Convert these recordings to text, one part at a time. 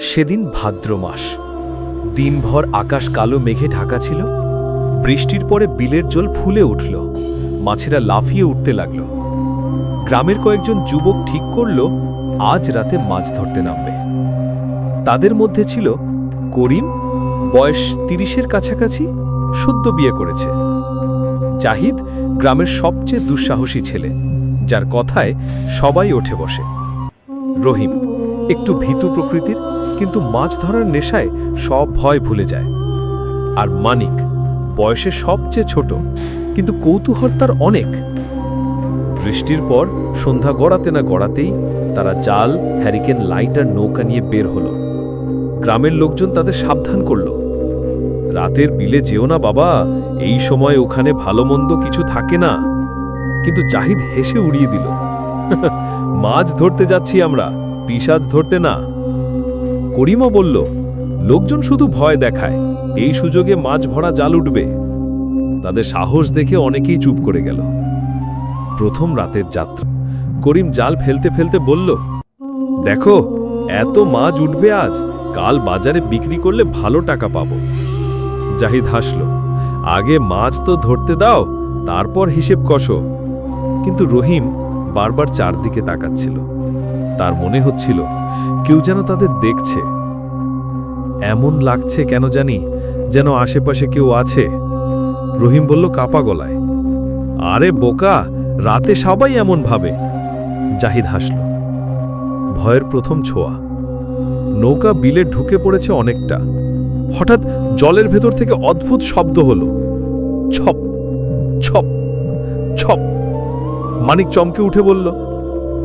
সেদিন ভাদ্র মাস। দিনভর আকাশ কালো মেঘে ঢাকা ছিল। বৃষ্টির পরে বিলের জল ফুলে উঠল, মাছেরা লাফিয়ে উঠতে লাগল। গ্রামের কয়েকজন যুবক ঠিক করল আজ রাতে মাছ ধরতে নামবে। তাদের মধ্যে ছিল করিম, বয়স ৩০-এর কাছাকাছি, সদ্য বিয়ে করেছে। জাহিদ গ্রামের সবচেয়ে দুঃসাহসী ছেলে, যার কথায় সবাই ওঠে বসে। রহিম একটু ভীতু প্রকৃতির, কিন্তু মাছ ধরার নেশায় সব ভয় ভুলে যায়। আর মানিক বয়সে সবচেয়ে ছোট, কিন্তু কৌতূহল তার অনেক। বৃষ্টির পর সন্ধ্যা গড়াতে না গড়াতেই তারা জাল, হ্যারিকেন, লাইট আর নৌকা নিয়ে বের হলো। গ্রামের লোকজন তাদের সাবধান করল, রাতের বিলে যেও না বাবা, এই সময় ওখানে ভালো মন্দ কিছু থাকে না। কিন্তু জাহিদ হেসে উড়িয়ে দিল, মাছ ধরতে যাচ্ছি আমরা, পিশাচ ধরতে না। করিমও বলল, লোকজন শুধু ভয় দেখায়, এই সুযোগে মাছ ভরা জাল উঠবে। তাদের সাহস দেখে অনেকেই চুপ করে গেল। প্রথম রাতের যাত্রা। করিম জাল ফেলতে ফেলতে বলল, দেখো এত মাছ উঠবে আজ, কাল বাজারে বিক্রি করলে ভালো টাকা পাবো। জাহিদ হাসল, আগে মাছ তো ধরতে দাও, তারপর হিসেব কষো। কিন্তু রহিম বারবার চারদিকে তাকাচ্ছিল। তার মনে হচ্ছিল কেউ যেন তাদের দেখছে। এমন লাগছে কেন জানি, যেন আশেপাশে কেউ আছে। রহিম বলল কাপা গলায়, আরে বোকা, রাতে সবাই এমন ভাবে। জাহিদ হাসল। ভয়ের প্রথম ছোঁয়া। নৌকা বিলে ঢুকে পড়েছে অনেকটা। হঠাৎ জলের ভেতর থেকে অদ্ভুত শব্দ হলো, ছপ ছপ ছপ। মানিক চমকে উঠে বলল,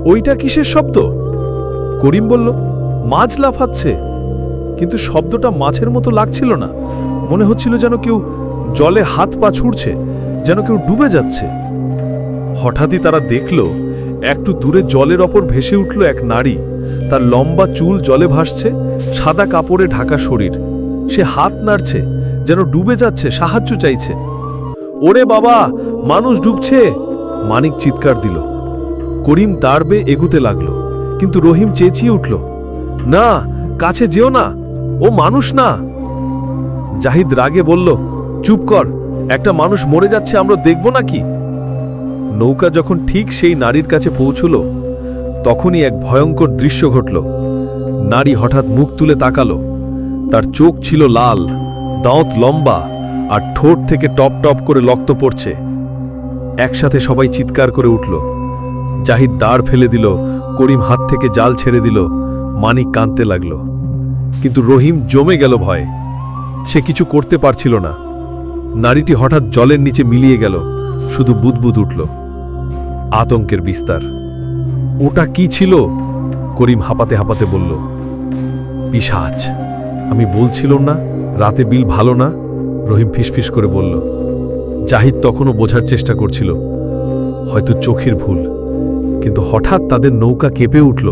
ওইটা কিসের শব্দ? করিম বলল, মাছ লাফাচ্ছে। কিন্তু শব্দটা মাছের মতো লাগছিল না, মনে হচ্ছিল যেন কেউ জলে হাত পা ছুড়ছে, যেন কেউ ডুবে যাচ্ছে। হঠাৎই তারা দেখল একটু দূরে জলের ওপর ভেসে উঠল এক নারী। তার লম্বা চুল জলে ভাসছে, সাদা কাপড়ে ঢাকা শরীর। সে হাত নাড়ছে, যেন ডুবে যাচ্ছে, সাহায্য চাইছে। ওরে বাবা, মানুষ ডুবছে! মানিক চিৎকার দিল। করিম তার বেয়ে এগুতে লাগলো, কিন্তু রহিম চেঁচিয়ে উঠল, না, কাছে যেও না, ও মানুষ না। জাহিদ রাগে বলল, চুপ কর, একটা মানুষ মরে যাচ্ছে, আমরা দেখব নাকি? নৌকা যখন ঠিক সেই নারীর কাছে পৌঁছল, তখনই এক ভয়ঙ্কর দৃশ্য ঘটল। নারী হঠাৎ মুখ তুলে তাকালো। তার চোখ ছিল লাল, দাঁত লম্বা, আর ঠোঁট থেকে টপ টপ করে রক্ত পড়ছে। একসাথে সবাই চিৎকার করে উঠল। জাহিদ দাঁড় ফেলে দিল, করিম হাত থেকে জাল ছেড়ে দিল, মানিক কাঁদতে লাগল। কিন্তু রহিম জমে গেল ভয়ে। সে কিছু করতে পারছিল না। নারীটি হঠাৎ জলের নিচে মিলিয়ে গেল, শুধু বুদবুদ উঠল। আতঙ্কের বিস্তার। ওটা কি ছিল? করিম হাঁপাতে হাঁপাতে বলল, পিশাচ। আমি বলছিলাম না রাতে বিল ভালো না? রহিম ফিসফিস করে বলল। জাহিদ তখনও বোঝার চেষ্টা করছিল, হয়তো চোখের ভুল। কিন্তু হঠাৎ তাদের নৌকা কেঁপে উঠল।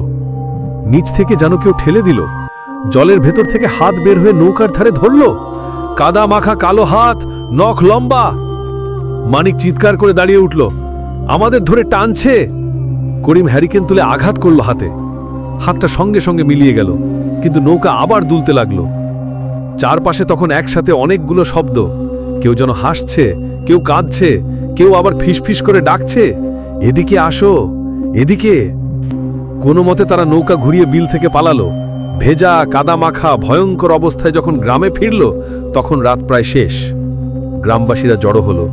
নিচ থেকে যেন কেউ ঠেলে দিল। জলের ভেতর থেকে হাত বের হয়ে নৌকার ধারে ধরল। কাদা মাখা কালো হাত, নখ লম্বা। মানিক চিৎকার করে দাঁড়িয়ে উঠল, আমাদের ধরে টানছে। করিম হ্যারিকেন তুলে আঘাত করল হাতে। হাতটা সঙ্গে সঙ্গে মিলিয়ে গেল, কিন্তু নৌকা আবার দুলতে লাগল। চারপাশে তখন একসাথে অনেকগুলো শব্দ। কেউ যেন হাসছে, কেউ কাঁদছে, কেউ আবার ফিসফিস করে ডাকছে, এদিকে আসো, এদিকে। কোনো মতে তারা নৌকা ঘুরিয়ে বিল থেকে পালালো। ভেজা, কাদা মাখা, ভয়ঙ্কর অবস্থায় যখন গ্রামে ফিরল, তখন রাত প্রায় শেষ। গ্রামবাসীরা জড়ো হলো।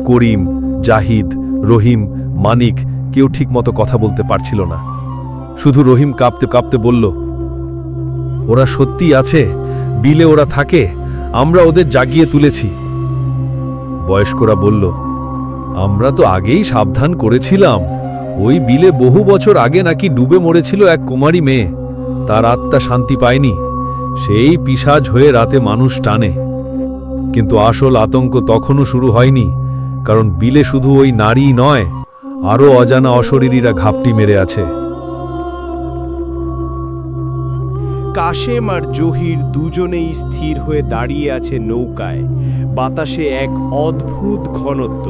করিম, জাহিদ, রহিম, মানিক কেউ ঠিক মতো কথা বলতে পারছিল না। শুধু রহিম কাঁপতে কাঁপতে বলল, ওরা সত্যি আছে, বিলে ওরা থাকে, আমরা ওদের জাগিয়ে তুলেছি। বয়স্করা বলল, আমরা তো আগেই সাবধান করেছিলাম। ওই বিলে বহু বছর আগে নাকি ডুবে মরেছিল এক কুমারী মেয়ে। তার আত্মা শান্তি পায়নি, সেই পিশাচ হয়ে রাতে মানুষ টানে। কিন্তু আসল আতঙ্ক তখনও শুরু হয়নি, কারণ বিলে শুধু ওই নারী নয়, আরও অজানা অশরীরীরা ঘাপটি মেরে আছে। কাশেম আর জহির দুজনেই স্থির হয়ে দাঁড়িয়ে আছে নৌকায়। বাতাসে এক অদ্ভুত ঘনত্ব,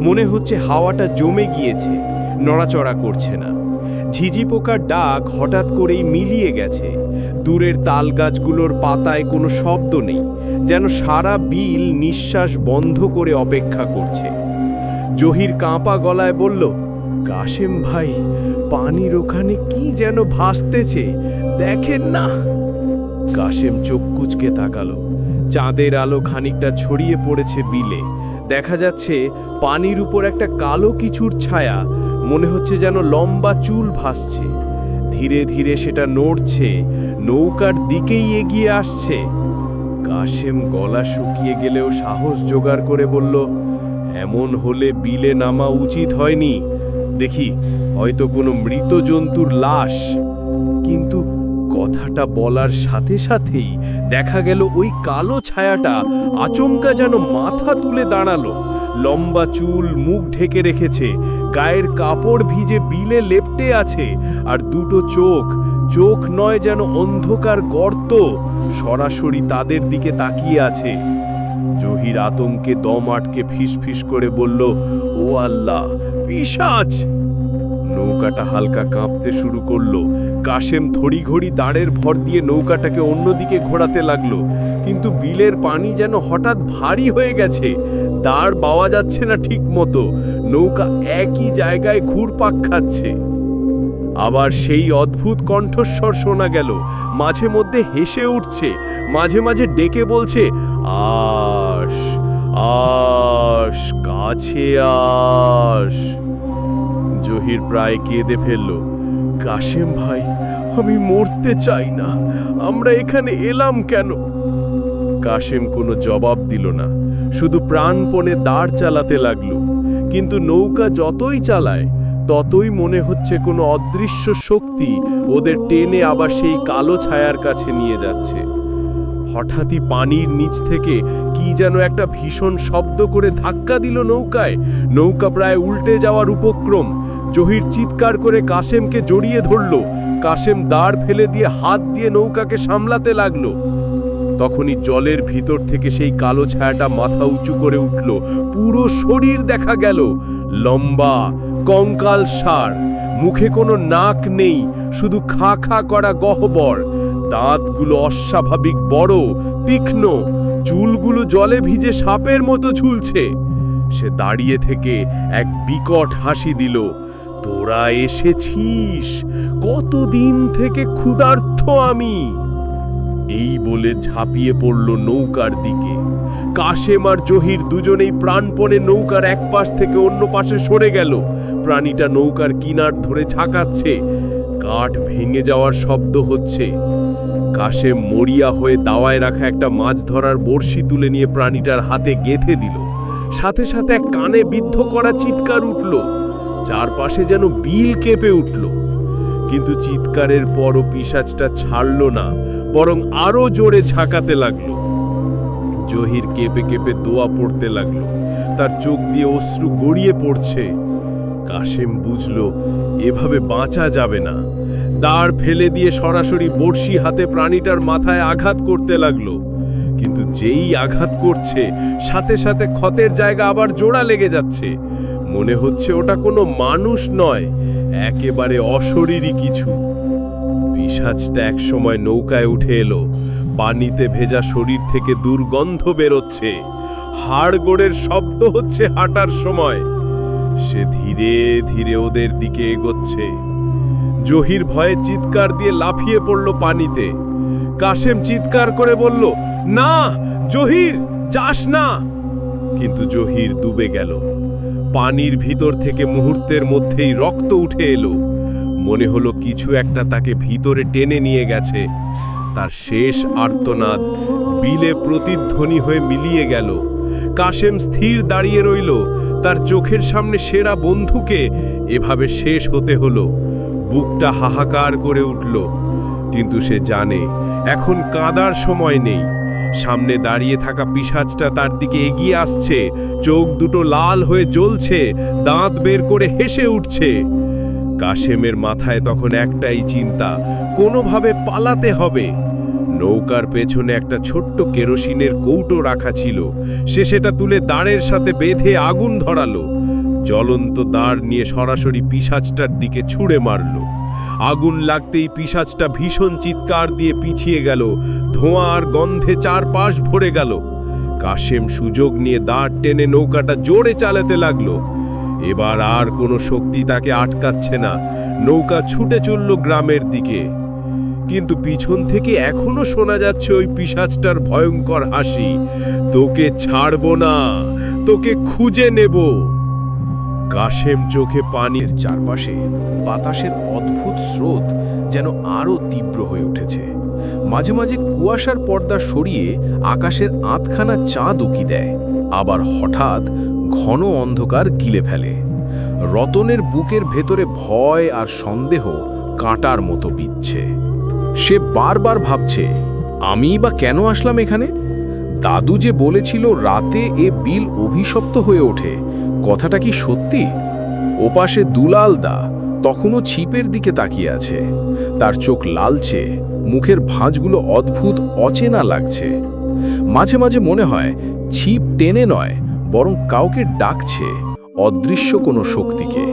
মনে হচ্ছে হাওয়াটা জমে গিয়েছে, নড়াচড়া করছে না। ঝিঝি পোকার ডাক হঠাৎ করেই মিলিয়ে গেছে। দূরের তাল গাছগুলোর পাতায় কোনো শব্দ নেই, যেন সারা বিল নিঃশ্বাস বন্ধ করে অপেক্ষা করছে। জহির কাঁপা গলায় বলল, কাশেম ভাই, পানির ওখানে কি যেন ভাসতেছে, দেখেন না? কাশেম চোখ কুঁচকে তাকালো। চাঁদের আলো খানিকটা ছড়িয়ে পড়েছে বিলে। দেখা যাচ্ছে পানির উপর একটা কালো কিছুর ছায়া, মনে হচ্ছে যেন লম্বা চুল ভাসছে। ধীরে ধীরে সেটা নড়ছে, নৌকার দিকেই এগিয়ে আসছে। কাশেম গলা শুকিয়ে গেলেও সাহস জোগাড় করে বলল, এমন হলে বিলে নামা উচিত হয়নি। দেখি, হয়তো কোনো মৃত জন্তুর লাশ। কিন্তু কথাটা বলার সাথে সাথেই দেখা গেল ওই কালো ছায়াটা আচমকা যেন মাথা তুলে দাঁড়ালো। লম্বা চুল মুখ ঢেকে রেখেছে, গায়ের কাপড় ভিজে বিলে লেপ্টে আছে, আর দুটো চোখ নয়, যেন অন্ধকার গর্ত, সরাসরি তাদের দিকে তাকিয়ে আছে। জহির আতঙ্কে দম আটকে ফিসফিস করে বলল, ও আল্লাহ, পিশাচ! নৌকাটা হালকা কাঁপতে শুরু করলো। কাশেম তড়িঘড়ি দাঁড়ের ভর দিয়ে নৌকাটাকে অন্যদিকে ঘোরাতে লাগলো, কিন্তু বিলের পানি যেন হঠাৎ ভারী হয়ে গেছে। দাঁড় পাওয়া যাচ্ছে না ঠিক মতো, নৌকা একই জায়গায় ঘুরপাক খাচ্ছে। আবার সেই অদ্ভুত কণ্ঠস্বর শোনা গেল, মাঝে মধ্যে হেসে উঠছে, মাঝে মাঝে ডেকে বলছে, আস আস, কাছে আস। জহির প্রায় কেঁদে ফেলল, কাশেম ভাই, আমি মরতে চাই না, আমরা এখানে এলাম কেন? কাশেম কোনো জবাব দিল না, শুধু প্রাণপণে দাঁড় চালাতে লাগলো। কিন্তু নৌকা যতই চালায় ততই মনে হচ্ছে কোনো অদৃশ্য শক্তি ওদের টেনে আবার সেই কালো ছায়ার কাছে নিয়ে যাচ্ছে। হঠাৎই পানির নিচ থেকে কি যেন একটা ভীষণ শব্দ করে ধাক্কা দিল নৌকায়। নৌকা প্রায় উল্টে যাওয়ার উপক্রম। জহির চিৎকার করে কাশেমকে জড়িয়ে ধরল। কাশেম দাঁড় ফেলে দিয়ে হাত দিয়ে নৌকাকে সামলাতে লাগলো। তখনই জলের ভিতর থেকে সেই কালো ছায়াটা মাথা উঁচু করে উঠল। পুরো শরীর দেখা গেল, লম্বা, কঙ্কালসার, মুখে কোনো নাক নেই, শুধু খা খা করা গহ্বর। দাঁতগুলো অস্বাভাবিক বড়, তীক্ষ্ণ, চুলগুলো জলে ভিজে সাপের মতো ঝুলছে। সে দাঁড়িয়ে থেকে এক বিকট হাসি দিল। তোরা এসেছিস, কতদিন থেকে ক্ষুধার্ত আমি। এই বলে ঝাঁপিয়ে পড়ল নৌকার দিকে। কাশেম আর জহির দুজনেই প্রাণপণে নৌকার এক পাশ থেকে অন্য পাশে সরে গেল। প্রাণীটা নৌকার কিনার ধরে ঝাঁকাচ্ছে, কাঠ ভেঙে যাওয়ার শব্দ হচ্ছে। কাশেম মরিয়া হয়ে দাওয়ায় রাখা একটা মাছ ধরার বড়শি তুলে নিয়ে প্রাণীটার হাতে গেঁথে দিল। সাথে সাথে এক কানে বিদ্ধ করা চিৎকার উঠল, চারপাশে যেন বিল কেঁপে উঠল। কিন্তু চিৎকারের পরও পিশাচটা ছাড়ল না, বরং আরো জোরে ঝাঁকাতে লাগলো। জহির কেঁপে কেঁপে দোয়া পড়তে লাগলো, তার চোখ দিয়ে অশ্রু গড়িয়ে পড়ছে। কাশেম বুঝল এভাবে বাঁচা যাবে না। দাঁড় ফেলে দিয়ে সরাসরি বড়শি হাতে প্রাণীটার মাথায় আঘাত করতে লাগলো। কিন্তু যেই আঘাত করছে, সাথে সাথে ক্ষতের জায়গা আবার জোড়া লেগে যাচ্ছে। মনে হচ্ছে ওটা কোনো মানুষ নয়, একেবারে অশরীরী কিছু। পিশাচটা একসময় নৌকায় উঠে এলো। পানিতে ভেজা শরীর থেকে দুর্গন্ধ বেরোচ্ছে, হাড়গোড়ের শব্দ হচ্ছে হাঁটার সময়। সে ধীরে ধীরে ওদের দিকে এগোচ্ছে। জহির ভয়ে চিৎকার দিয়ে লাফিয়ে পড়ল পানিতে। কাশেম চিৎকার করে বলল, না জহির, যাস না। কিন্তু জহির ডুবে গেল। পানির ভিতর থেকে মুহূর্তের মধ্যেই রক্ত উঠে এলো। মনে হলো কিছু একটা তাকে ভিতরে টেনে নিয়ে গেছে। তার শেষ আর্তনাদ বিলে প্রতিধ্বনি হয়ে মিলিয়ে গেল। কাশেম স্থির দাঁড়িয়ে রইল, তার চোখের সামনে সেরা বন্ধুকে এভাবে শেষ হতে হলো। বুকটা হাহাকার করে উঠল, কিন্তু সে জানে এখন কাঁদার সময় নেই। সামনে দাঁড়িয়ে থাকা পিশাচটা তার দিকে এগিয়ে আসছে, চোখ দুটো লাল হয়ে জ্বলছে, দাঁত বের করে হেসে উঠছে। কাশেমের মাথায় তখন একটাই চিন্তা, কোনোভাবে পালাতে হবে। নৌকার পেছনে একটা ছোট্ট কেরোসিনের কৌটো রাখা ছিল, সে সেটা তুলে দাঁড়ের সাথে বেঁধে আগুন ধরালো। জ্বলন্ত দাঁড় নিয়ে সরাসরি পিশাচটার দিকে ছুঁড়ে মারল। আগুন লাগতেই পিশাচটা ভীষণ চিৎকার দিয়ে পিছিয়ে গেল। ধোঁয়ার গন্ধে চারপাশ ভরে গেল। কাশেম সুযোগ নিয়ে দাঁড় টেনে নৌকাটা জোরে চালাতে লাগলো। এবার আর কোনো শক্তি তাকে আটকাচ্ছে না। নৌকা ছুটে চলল গ্রামের দিকে, কিন্তু পিছন থেকে এখনো শোনা যাচ্ছে ওই পিশাচটার ভয়ঙ্কর হাসি। তোকে ছাড়বো না, তোকে খুঁজে নেব। কাশেম চোখে পানির চারপাশে বাতাসের অদ্ভুত স্রোত যেন আরো তীব্র হয়ে উঠেছে। মাঝে মাঝে কুয়াশার পর্দা সরিয়ে আকাশের আধখানা চাঁদ উকি দেয়, আবার হঠাৎ ঘন অন্ধকার গিলে ফেলে। রতনের বুকের ভেতরে ভয় আর সন্দেহ কাঁটার মতো বিচ্ছে। সে বারবার ভাবছে, আমি বা কেন আসলাম এখানে? দাদু যে বলেছিল রাতে এ বিল অভিশপ্ত হয়ে ওঠে, কথাটা কি সত্যি? ওপাশে দুলালদা তখনও ছিপের দিকে তাকিয়ে আছে। তার চোখ লালচে, মুখের ভাঁজগুলো অদ্ভুত অচেনা লাগছে। মাঝে মাঝে মনে হয় ছিপ টেনে নয়, বরং কাউকে ডাকছে, অদৃশ্য কোনো শক্তিকে।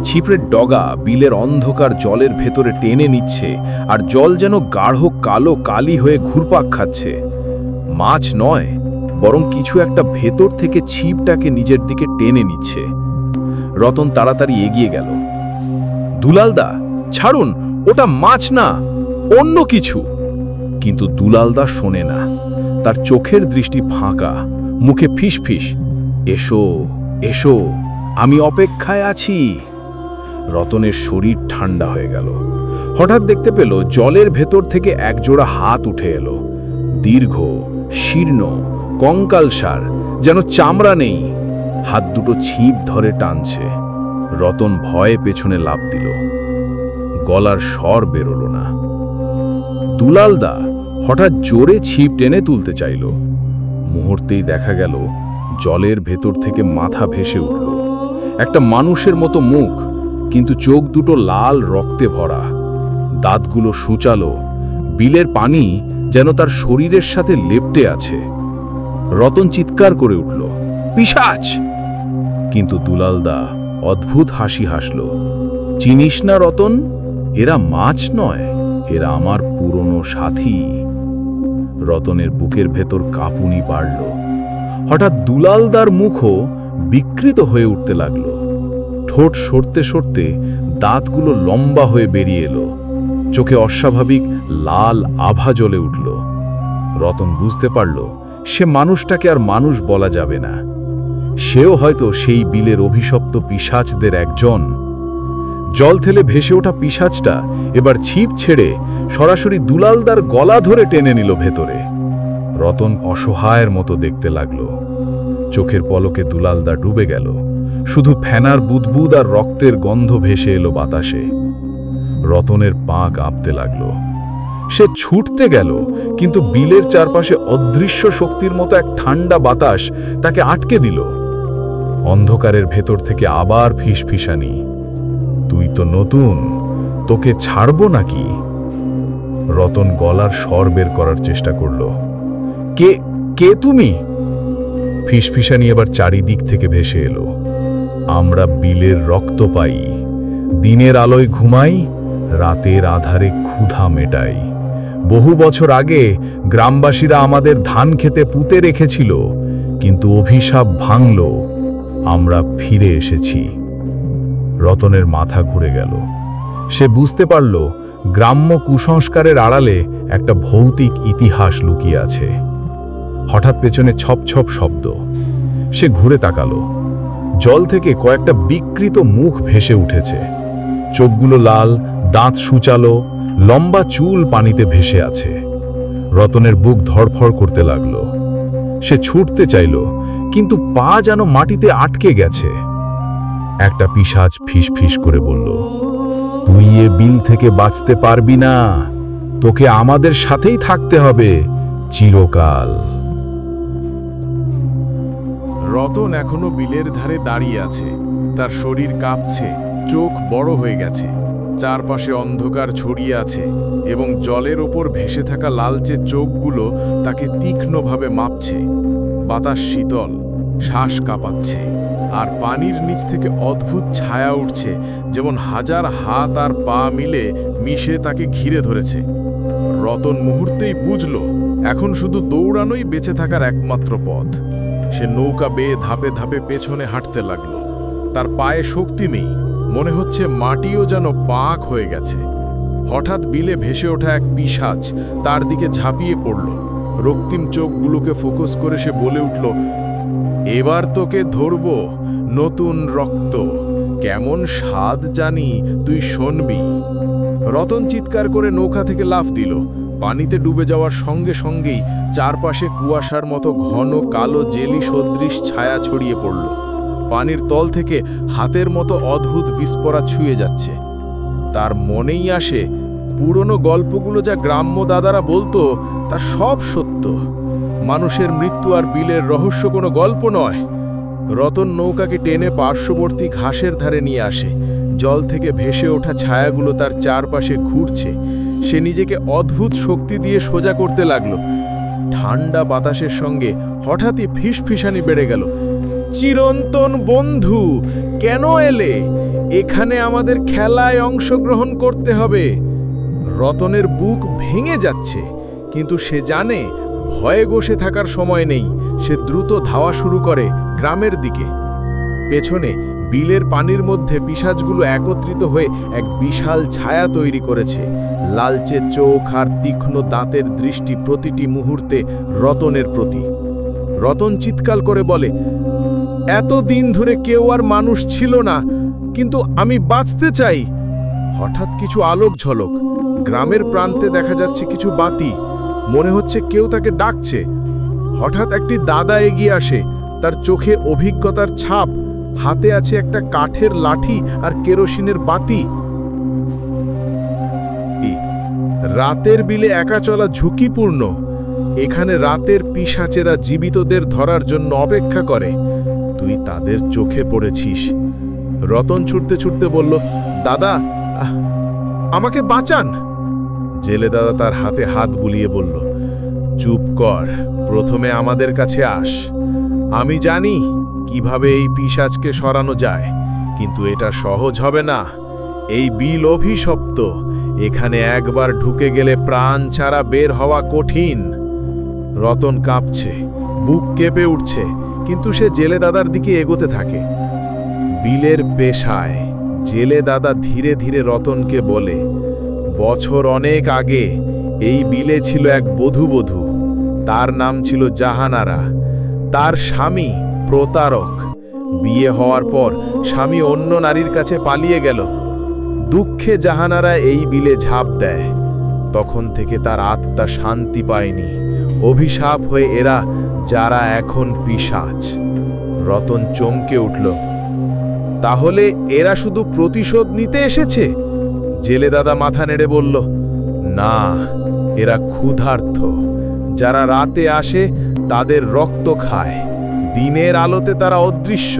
ছিপের ডগা বিলের অন্ধকার জলের ভেতরে টেনে নিচ্ছে, আর জল যেন গাঢ় কালো কালি হয়ে ঘুরপাক খাচ্ছে। মাছ নয়, বরং কিছু একটা ভেতর থেকে ছিপটাকে নিজের দিকে টেনে নিচ্ছে। রতন তাড়াতাড়ি এগিয়ে গেল। দুলালদা, ছাড়ুন, ওটা মাছ না, অন্য কিছু। কিন্তু দুলালদা শোনে না। তার চোখের দৃষ্টি ফাঁকা, মুখে ফিসফিস, এসো এসো, আমি অপেক্ষায় আছি। রতনের শরীর ঠান্ডা হয়ে গেল। হঠাৎ দেখতে পেল জলের ভেতর থেকে একজোড়া হাত উঠে এলো, দীর্ঘ, শীর্ণ, কঙ্কালসার, যেন চামড়া নেই। হাত দুটো ছিপ ধরে টানছে। রতন ভয়ে পেছনে লাফ দিল। গলার স্বর বেরোলো না। দুলালদা হঠাৎ জোরে ছিপ টেনে তুলতে চাইল। মুহূর্তেই দেখা গেল জলের ভেতর থেকে মাথা ভেসে উঠল। একটা মানুষের মতো মুখ, কিন্তু চোখ দুটো লাল রক্তে ভরা। দাঁতগুলো সূচালো। বিলের পানি যেন তার শরীরের সাথে লেপ্টে আছে। রতন চিৎকার করে উঠল, পিশাচ! কিন্তু দুলালদা অদ্ভুত হাসি হাসল। চিনিস না রতন, এরা মাছ নয়, এরা আমার পুরনো সাথী। রতনের বুকের ভেতর কাঁপুনি বাড়ল। হঠাৎ দুলালদার মুখও বিকৃত হয়ে উঠতে লাগল। ঠোঁট সরতে সরতে দাঁতগুলো লম্বা হয়ে বেরিয়ে এলো। চোখে অস্বাভাবিক লাল আভা জ্বলে উঠল। রতন বুঝতে পারল সে মানুষটাকে আর মানুষ বলা যাবে না। সেও হয়তো সেই বিলের অভিশপ্ত পিশাচদের একজন। জল থেলে ভেসে ওঠা পিশাচটা এবার ছিপ ছেড়ে সরাসরি দুলালদার গলা ধরে টেনে নিল ভেতরে। রতন অসহায়ের মতো দেখতে লাগল। চোখের পলকে দুলালদা ডুবে গেল। শুধু ফেনার বুদবুদ আর রক্তের গন্ধ ভেসে এলো বাতাসে। রতনের পা কাঁপতে লাগল। সে ছুটতে গেল, কিন্তু বিলের চারপাশে অদৃশ্য শক্তির মতো এক ঠান্ডা বাতাস তাকে আটকে দিল। অন্ধকারের ভেতর থেকে আবার ফিসফিসানি, তুই তো নতুন, তোকে ছাড়বো নাকি? রতন গলার স্বর বের করার চেষ্টা করল। কে কে তুমি? ফিসফিসানি এবার চারিদিক থেকে ভেসে এলো। আমরা বিলের রক্ত পাই, দিনের আলোয় ঘুমাই, রাতের আধারে ক্ষুধা মেটাই। বহু বছর আগে গ্রামবাসীরা আমাদের ধান খেতে পুঁতে রেখেছিল, কিন্তু অভিশাপ ভাঙল, আমরা ফিরে এসেছি। রতনের মাথা ঘুরে গেল। সে বুঝতে পারল গ্রাম্য কুসংস্কারের আড়ালে একটা ভৌতিক ইতিহাস লুকিয়ে আছে। হঠাৎ পেছনে ছপ ছপ শব্দ। সে ঘুরে তাকালো। জল থেকে কয়েকটা বিকৃত মুখ ভেসে উঠেছে। চোখগুলো লাল, দাঁত সূচালো, লম্বা চুল পানিতে ভেসে আছে। রতনের বুক ধড়ফড় করতে লাগলো। সে ছুটতে চাইল, কিন্তু পা যেন মাটিতে আটকে গেছে। একটা পিশাচ ফিসফিস করে বলল, তুই এ বিল থেকে বাঁচতে পারবি না, তোকে আমাদের সাথেই থাকতে হবে চিরকাল। রতন এখনো বিলের ধারে দাঁড়িয়ে আছে। তার শরীর কাঁপছে, চোখ বড় হয়ে গেছে। চারপাশে অন্ধকার ছড়িয়ে আছে এবং জলের ওপর ভেসে থাকা লালচে চোখগুলো তাকে তীক্ষ্ণভাবে মাপছে। বাতাস শীতল, শ্বাস কাঁপাচ্ছে, আর পানির নিচ থেকে অদ্ভুত ছায়া উঠছে, যেমন হাজার হাত আর পা মিলে মিশে তাকে ঘিরে ধরেছে। রতন মুহূর্তেই বুঝল এখন শুধু দৌড়ানোই বেঁচে থাকার একমাত্র পথ। সে নৌকা বেয়ে ধাপে ধাপে পেছনে হাঁটতে লাগলো। তার পায়ে শক্তি নেই, মনে হচ্ছে মাটিও যেন পাক হয়ে গেছে। হঠাৎ বিলে ভেসে ওঠা এক পিশাচ তার দিকে ঝাঁপিয়ে পড়ল। রক্তিম চোখগুলোকে ফোকাস করে সে বলে উঠল, এবার তোকে ধরব, নতুন রক্ত, কেমন স্বাদ জানি তুই শুনবি। রতন চিৎকার করে নৌকা থেকে লাফ দিল। পানিতে ডুবে যাওয়ার সঙ্গে সঙ্গেই চারপাশে কুয়াশার মতো ঘন কালো জেলি সদৃশ ছায়া ছড়িয়ে পড়ল। পানির তল থেকে হাতের মতো অদ্ভুত বিস্ফোরা ছুঁয়ে যাচ্ছে। তার মনেই আসে পুরনো গল্পগুলো যা গ্রাম্য দাদারা বলতো তা সব সত্য। মানুষের মৃত্যু আর বিলের রহস্য কোনো গল্প নয়। রতন নৌকাকে টেনে পার্শ্ববর্তী ঘাসের ধারে নিয়ে আসে। জল থেকে ভেসে ওঠা ছায়াগুলো তার চারপাশে ঘুরছে। সে নিজেকে অদ্ভুত শক্তি দিয়ে সোজা করতে লাগলো। ঠান্ডা বাতাসের সঙ্গে হঠাৎই ফিসফিসানি বেড়ে গেল। চিরন্তন বন্ধু, কেন এলে? এখানে আমাদের খেলায় অংশগ্রহণ করতে হবে। রতনের বুক ভেঙে যাচ্ছে, কিন্তু সে জানে ভয়ে বসে থাকার সময় নেই। সে দ্রুত ধাওয়া শুরু করে গ্রামের দিকে। পেছনে বিলের পানির মধ্যে পিশাচগুলো একত্রিত হয়ে এক বিশাল ছায়া তৈরি করেছে। লালচে চোখ আর তীক্ষ্ণ দাঁতের দৃষ্টি প্রতিটি মুহূর্তে রতনের প্রতি। রতন চিৎকার করে বলে, এতদিন ধরে কেউ আর মানুষ ছিল না, কিন্তু আমি বাঁচতে চাই। হঠাৎ কিছু আলোক ঝলক। গ্রামের প্রান্তে দেখা যাচ্ছে কিছু বাতি। মনে হচ্ছে কেউ তাকে ডাকছে। হঠাৎ একটি দাদা এগিয়ে আসে। তার চোখে অভিজ্ঞতার ছাপ। হাতে আছে একটা কাঠের লাঠি আর কেরোসিনের বাতি। রাতের বিলে একা চলা ঝুঁকিপূর্ণ। এখানে রাতের পিশাচেরা জীবিতদের ধরার জন্য অপেক্ষা করে। তুই তাদের চোখে পড়েছিস। রতন ছুটতে ছুটতে বলল, দাদা, আমাকে বাঁচান। জেলে দাদা তার হাতে হাত বুলিয়ে বলল, চুপ কর, প্রথমে আমাদের কাছে আস। আমি জানি কিভাবে এই পিশাচকে সরানো যায়, কিন্তু এটা সহজ হবে না। এই বিল অভিশপ্ত। এখানে একবার ঢুকে গেলে প্রাণ ছাড়া বের হওয়া কঠিন। রতন কাঁপছে, বুক কেঁপে উঠছে, কিন্তু সে জেলে দাদার দিকে এগোতে থাকে। বিলের পেশায় জেলে দাদা ধীরে ধীরে রতনকে বলে, বছর অনেক আগে এই বিলে ছিল এক বধূ। তার নাম ছিল জাহানারা। তার স্বামী প্রতারক। বিয়ে হওয়ার পর স্বামী অন্য নারীর কাছে পালিয়ে গেল। দুঃখে জাহানারা এই বিলে ঝাঁপ দেয়। তখন থেকে তার আত্মা শান্তি পায়নি। অভিশাপ হয়ে এরা যারা এখন পিশাচ। রতন চমকে উঠল, তাহলে এরা শুধু প্রতিশোধ নিতে এসেছে? জেলে দাদা মাথা নেড়ে বলল, না, এরা ক্ষুধার্ত। যারা রাতে আসে তাদের রক্ত খায়। দিনের আলোতে তারা অদৃশ্য,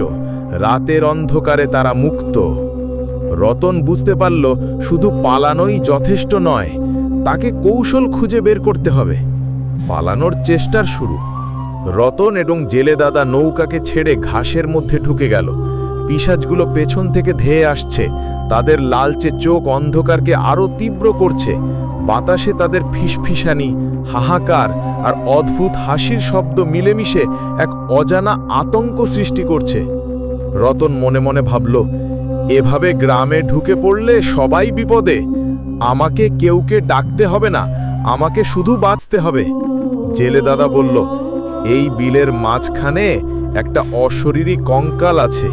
রাতের অন্ধকারে তারা মুক্ত। রতন বুঝতে পারল শুধু পালানোই যথেষ্ট নয়, তাকে কৌশল খুঁজে বের করতে হবে। পালানোর চেষ্টার শুরু। রতন এবং জেলে দাদা নৌকাকে ছেড়ে ঘাসের মধ্যে ঢুকে গেল। পিশাচগুলো পেছন থেকে ধেয়ে আসছে। তাদের লালচে চোখ অন্ধকারকে আরো তীব্র করছে। বাতাসে তাদের ফিসফিসানি, হাহাকার আর অদ্ভুত হাসির শব্দ মিলেমিশে এক অজানা আতঙ্ক সৃষ্টি করছে। রতন মনে মনে ভাবল, এভাবে গ্রামে ঢুকে পড়লে সবাই বিপদে। আমাকে কেউকে ডাকতে হবে না, আমাকে শুধু বাঁচতে হবে। জেলে দাদা বলল, এই বিলের মাঝখানে একটা অশরীরী কঙ্কাল আছে।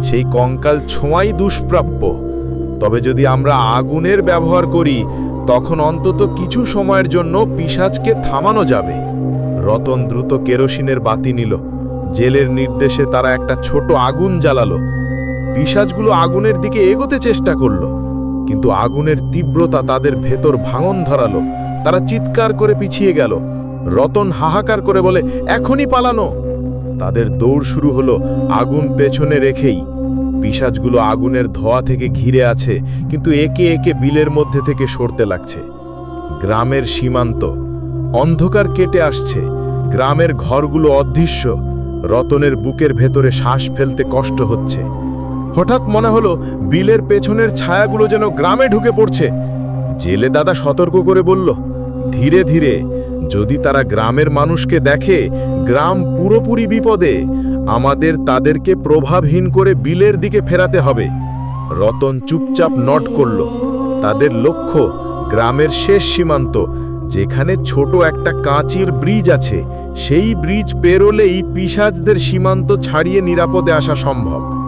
সেই কঙ্কাল ছোঁয়াই দুষ্প্রাপ্য। তবে যদি আমরা আগুনের ব্যবহার করি, তখন অন্তত কিছু সময়ের জন্য পিশাচকে থামানো যাবে। রতন দ্রুত কেরোসিনের বাতি নিল। জেলের নির্দেশে তারা একটা ছোট আগুন জ্বালালো। পিশাচগুলো আগুনের দিকে এগোতে চেষ্টা করল, কিন্তু আগুনের তীব্রতা তাদের ভেতর ভাঙন ধরালো। তারা চিৎকার করে পিছিয়ে গেল। রতন হাহাকার করে বলে, এখনই পালানো। তাদের দৌড় শুরু হলো, আগুন পেছনে রেখেই। পিশাচগুলো আগুনের ধোঁয়া থেকে ঘিরে আছে, কিন্তু একে একে বিলের মধ্যে থেকে সরতে লাগছে। গ্রামের সীমান্ত। অন্ধকার কেটে আসছে। গ্রামের ঘরগুলো অদৃশ্য। রতনের বুকের ভেতরে শ্বাস ফেলতে কষ্ট হচ্ছে। হঠাৎ মনে হলো বিলের পেছনের ছায়াগুলো যেন গ্রামে ঢুকে পড়ছে। জেলে দাদা সতর্ক করে বলল, ধীরে ধীরে, যদি তারা গ্রামের মানুষকে দেখে, গ্রাম পুরোপুরি বিপদে। আমাদের তাদেরকে প্রভাবহীন করে বিলের দিকে ফেরাতে হবে। রতন চুপচাপ নট করল। তাদের লক্ষ্য গ্রামের শেষ সীমান্ত, যেখানে ছোট একটা কাঁচির ব্রিজ আছে। সেই ব্রিজ পেরোলেই পিশাচদের সীমান্ত ছাড়িয়ে নিরাপদে আসা সম্ভব।